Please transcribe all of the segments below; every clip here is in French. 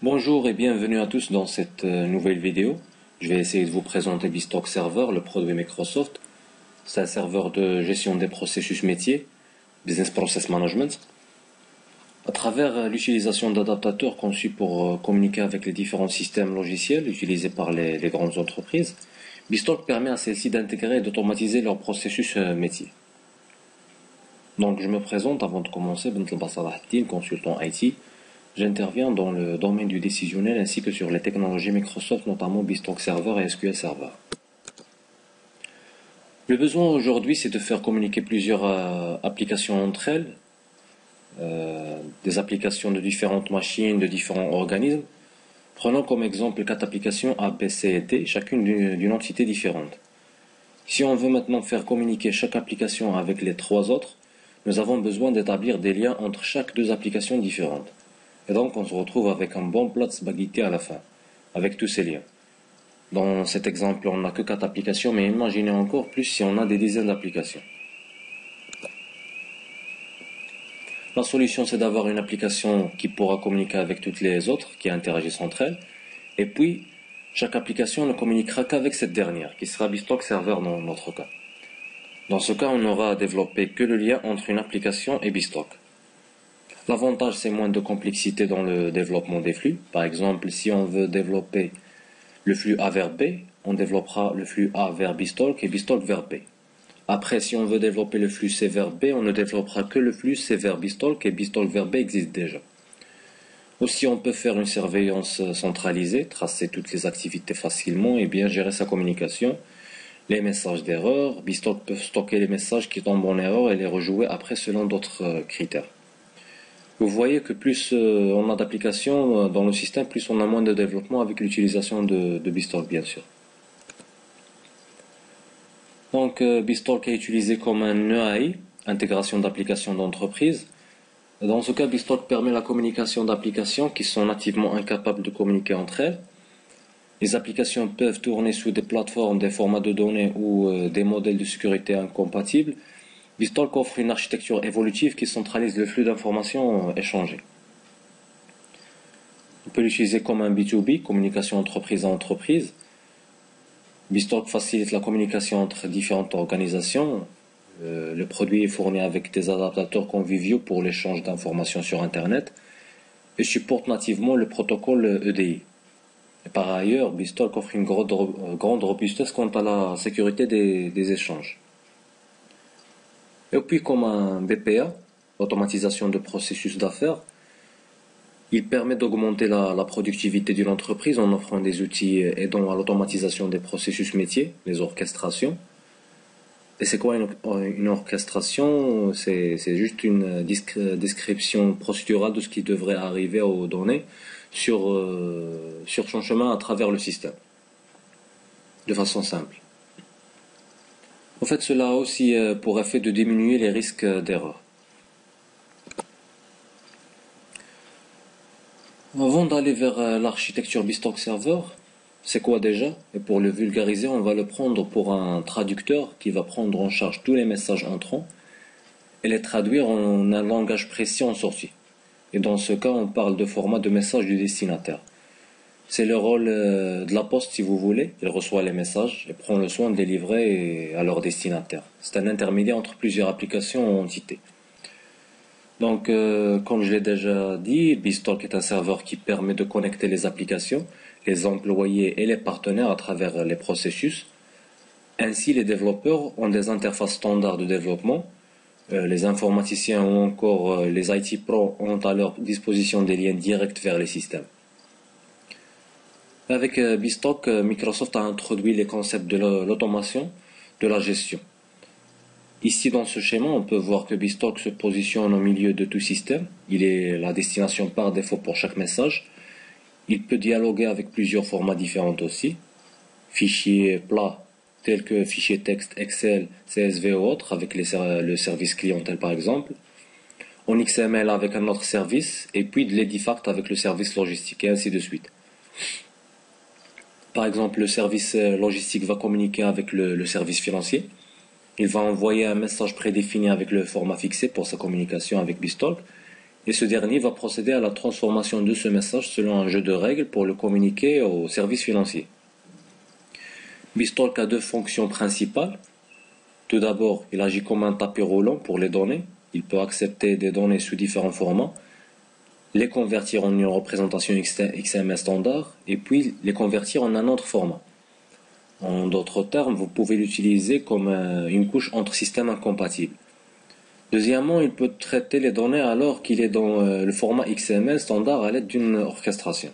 Bonjour et bienvenue à tous dans cette nouvelle vidéo. Je vais essayer de vous présenter BizTalk Server, le produit Microsoft. C'est un serveur de gestion des processus métiers, Business Process Management. À travers l'utilisation d'adaptateurs conçus pour communiquer avec les différents systèmes logiciels utilisés par les grandes entreprises, BizTalk permet à celles-ci d'intégrer et d'automatiser leurs processus métiers. Donc je me présente avant de commencer, Bentleba Salahdine, consultant IT. J'interviens dans le domaine du décisionnel ainsi que sur les technologies Microsoft, notamment BizTalk Server et SQL Server. Le besoin aujourd'hui, c'est de faire communiquer plusieurs applications entre elles, des applications de différentes machines, de différents organismes. Prenons comme exemple 4 applications A, B, C et D, chacune d'une entité différente. Si on veut maintenant faire communiquer chaque application avec les 3 autres, nous avons besoin d'établir des liens entre chaque 2 applications différentes. Et donc on se retrouve avec un bon plat de spaghetti à la fin, avec tous ces liens. Dans cet exemple, on n'a que 4 applications, mais imaginez encore plus si on a des dizaines d'applications. La solution, c'est d'avoir une application qui pourra communiquer avec toutes les autres, qui interagissent entre elles, et puis chaque application ne communiquera qu'avec cette dernière, qui sera BizTalk Server dans notre cas. Dans ce cas, on n'aura à développer que le lien entre une application et BizTalk. L'avantage, c'est moins de complexité dans le développement des flux. Par exemple, si on veut développer le flux A vers B, on développera le flux A vers BizTalk et BizTalk vers B. Après, si on veut développer le flux C vers B, on ne développera que le flux C vers BizTalk et BizTalk vers B existe déjà. Aussi, on peut faire une surveillance centralisée, tracer toutes les activités facilement et bien gérer sa communication. Les messages d'erreur, BizTalk peut stocker les messages qui tombent en erreur et les rejouer après selon d'autres critères. Vous voyez que plus on a d'applications dans le système, plus on a moins de développement avec l'utilisation de BizTalk, bien sûr. Donc BizTalk est utilisé comme un EAI, intégration d'applications d'entreprise. Dans ce cas, BizTalk permet la communication d'applications qui sont nativement incapables de communiquer entre elles. Les applications peuvent tourner sous des plateformes, des formats de données ou des modèles de sécurité incompatibles. BizTalk offre une architecture évolutive qui centralise le flux d'informations échangées. On peut l'utiliser comme un B2B, communication entreprise à entreprise. BizTalk facilite la communication entre différentes organisations. Le produit est fourni avec des adaptateurs conviviaux pour l'échange d'informations sur Internet et supporte nativement le protocole EDI. Et par ailleurs, BizTalk offre une grande robustesse quant à la sécurité des échanges. Et puis comme un BPA, l'automatisation de processus d'affaires, il permet d'augmenter la productivité d'une entreprise en offrant des outils aidant à l'automatisation des processus métiers, les orchestrations. Et c'est quoi une orchestration? C'est juste une description procédurale de ce qui devrait arriver aux données sur son chemin à travers le système, de façon simple. En fait, cela a aussi pour effet de diminuer les risques d'erreur. Avant d'aller vers l'architecture BizTalk Server, c'est quoi déjà? Et pour le vulgariser, on va le prendre pour un traducteur qui va prendre en charge tous les messages entrants et les traduire en un langage précis en sortie. Et dans ce cas, on parle de format de message du destinataire. C'est le rôle de la poste, si vous voulez. Il reçoit les messages et prend le soin de les livrer à leur destinataire. C'est un intermédiaire entre plusieurs applications ou entités. Donc, comme je l'ai déjà dit, BizTalk est un serveur qui permet de connecter les applications, les employés et les partenaires à travers les processus. Ainsi, les développeurs ont des interfaces standards de développement. Les informaticiens ou encore les IT pros ont à leur disposition des liens directs vers les systèmes. Avec BizTalk, Microsoft a introduit les concepts de l'automation, de la gestion. Ici, dans ce schéma, on peut voir que BizTalk se positionne au milieu de tout système. Il est la destination par défaut pour chaque message. Il peut dialoguer avec plusieurs formats différents aussi. Fichiers plats, tels que fichiers texte, Excel, CSV ou autres, avec le service clientèle par exemple. En XML avec un autre service, et puis de l'Edifact avec le service logistique, et ainsi de suite. Par exemple, le service logistique va communiquer avec le service financier. Il va envoyer un message prédéfini avec le format fixé pour sa communication avec BizTalk. et ce dernier va procéder à la transformation de ce message selon un jeu de règles pour le communiquer au service financier. BizTalk a deux fonctions principales. Tout d'abord, il agit comme un tapis roulant pour les données. Il peut accepter des données sous différents formats, les convertir en une représentation XML standard et puis les convertir en un autre format. En d'autres termes, vous pouvez l'utiliser comme une couche entre systèmes incompatibles. Deuxièmement, il peut traiter les données alors qu'il est dans le format XML standard à l'aide d'une orchestration.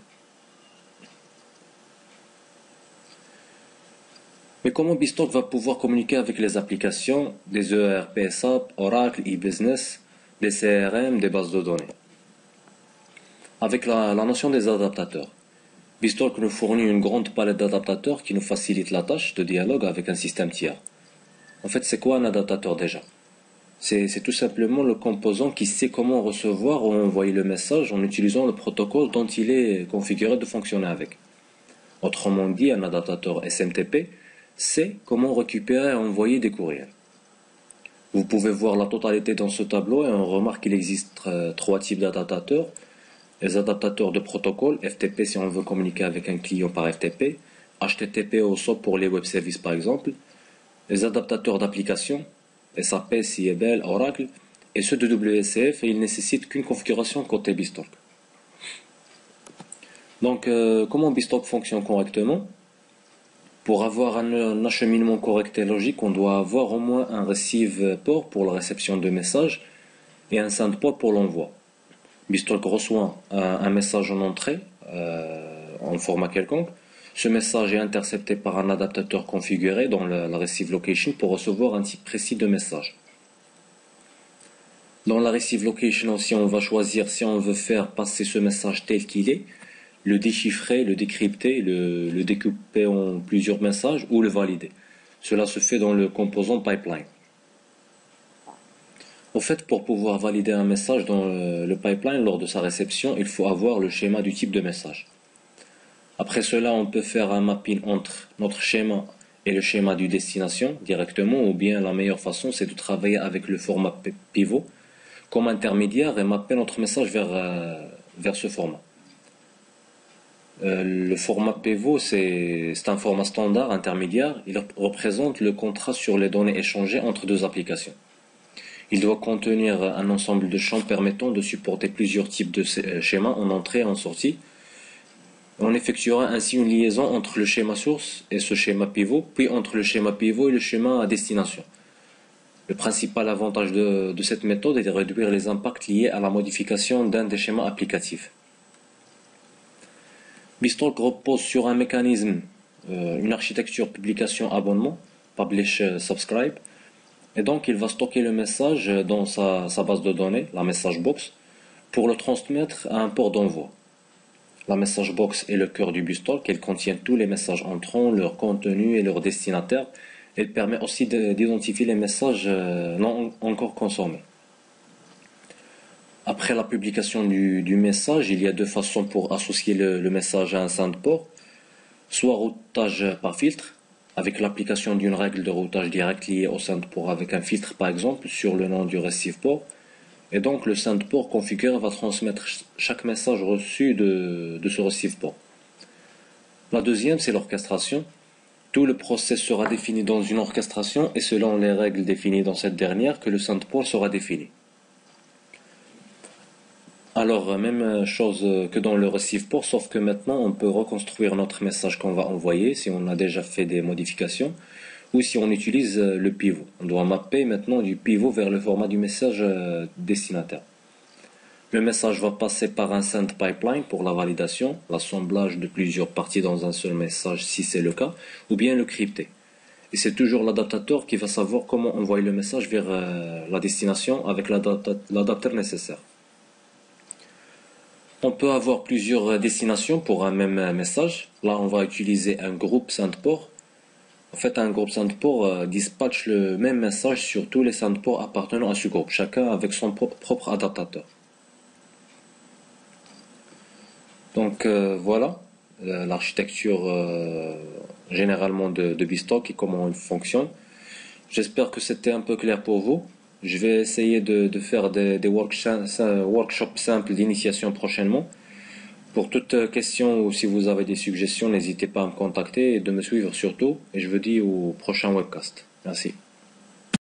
Mais comment BizTalk va pouvoir communiquer avec les applications, des ERP SAP, Oracle, e-business, des CRM, des bases de données? Avec la notion des adaptateurs. BizTalk nous fournit une grande palette d'adaptateurs qui nous facilite la tâche de dialogue avec un système tiers. En fait, c'est quoi un adaptateur déjà? C'est tout simplement le composant qui sait comment recevoir ou envoyer le message en utilisant le protocole dont il est configuré de fonctionner avec. Autrement dit, un adaptateur SMTP sait comment récupérer et envoyer des courriels. Vous pouvez voir la totalité dans ce tableau et on remarque qu'il existe trois types d'adaptateurs. Les adaptateurs de protocole, FTP si on veut communiquer avec un client par FTP, HTTP ou SOAP pour les web services par exemple, les adaptateurs d'application, SAP, CIEBL, Oracle, et ceux de WCF et ils nécessitent qu'une configuration côté BizTalk. Donc comment BizTalk fonctionne correctement? Pour avoir un acheminement correct et logique, on doit avoir au moins un receive port pour la réception de messages et un send port pour l'envoi. BizTalk reçoit un message en entrée en format quelconque. Ce message est intercepté par un adaptateur configuré dans la receive location pour recevoir un type précis de message. Dans la receive location aussi, on va choisir si on veut faire passer ce message tel qu'il est, le déchiffrer, le décrypter, le découper en plusieurs messages ou le valider. Cela se fait dans le composant pipeline. Au fait, pour pouvoir valider un message dans le pipeline lors de sa réception, il faut avoir le schéma du type de message. Après cela, on peut faire un mapping entre notre schéma et le schéma du destination directement, ou bien la meilleure façon, c'est de travailler avec le format pivot comme intermédiaire et mapper notre message vers ce format. Le format pivot, c'est un format standard intermédiaire. Il représente le contrat sur les données échangées entre deux applications. Il doit contenir un ensemble de champs permettant de supporter plusieurs types de schémas en entrée et en sortie. On effectuera ainsi une liaison entre le schéma source et ce schéma pivot, puis entre le schéma pivot et le schéma à destination. Le principal avantage de cette méthode est de réduire les impacts liés à la modification d'un des schémas applicatifs. BizTalk repose sur un mécanisme, une architecture publication-abonnement, publish-subscribe, et donc il va stocker le message dans sa base de données, la message box, pour le transmettre à un port d'envoi. La message box est le cœur du BizTalk, elle contient tous les messages entrants, leur contenu et leur destinataire. Elle permet aussi d'identifier les messages non encore consommés. Après la publication du message, il y a deux façons pour associer le message à un send port. Soit routage par filtre, avec l'application d'une règle de routage direct liée au send port avec un filtre par exemple sur le nom du receive port. Et donc le send port configuré va transmettre chaque message reçu de ce receive port. La deuxième, c'est l'orchestration. Tout le process sera défini dans une orchestration et selon les règles définies dans cette dernière que le send port sera défini. Alors, même chose que dans le receive port, sauf que maintenant on peut reconstruire notre message qu'on va envoyer si on a déjà fait des modifications ou si on utilise le pivot. On doit mapper maintenant du pivot vers le format du message destinataire. Le message va passer par un send pipeline pour la validation, l'assemblage de plusieurs parties dans un seul message si c'est le cas, ou bien le crypter. Et c'est toujours l'adaptateur qui va savoir comment envoyer le message vers la destination avec l'adaptateur nécessaire. On peut avoir plusieurs destinations pour un même message. Là, on va utiliser un groupe send port. En fait, un groupe send port dispatche le même message sur tous les send ports appartenant à ce groupe, chacun avec son propre adaptateur. Donc voilà l'architecture généralement de BizTalk et comment il fonctionne. J'espère que c'était un peu clair pour vous. Je vais essayer de faire des workshops simples d'initiation prochainement. Pour toute question ou si vous avez des suggestions, n'hésitez pas à me contacter et de me suivre surtout. Et je vous dis au prochain webcast. Merci.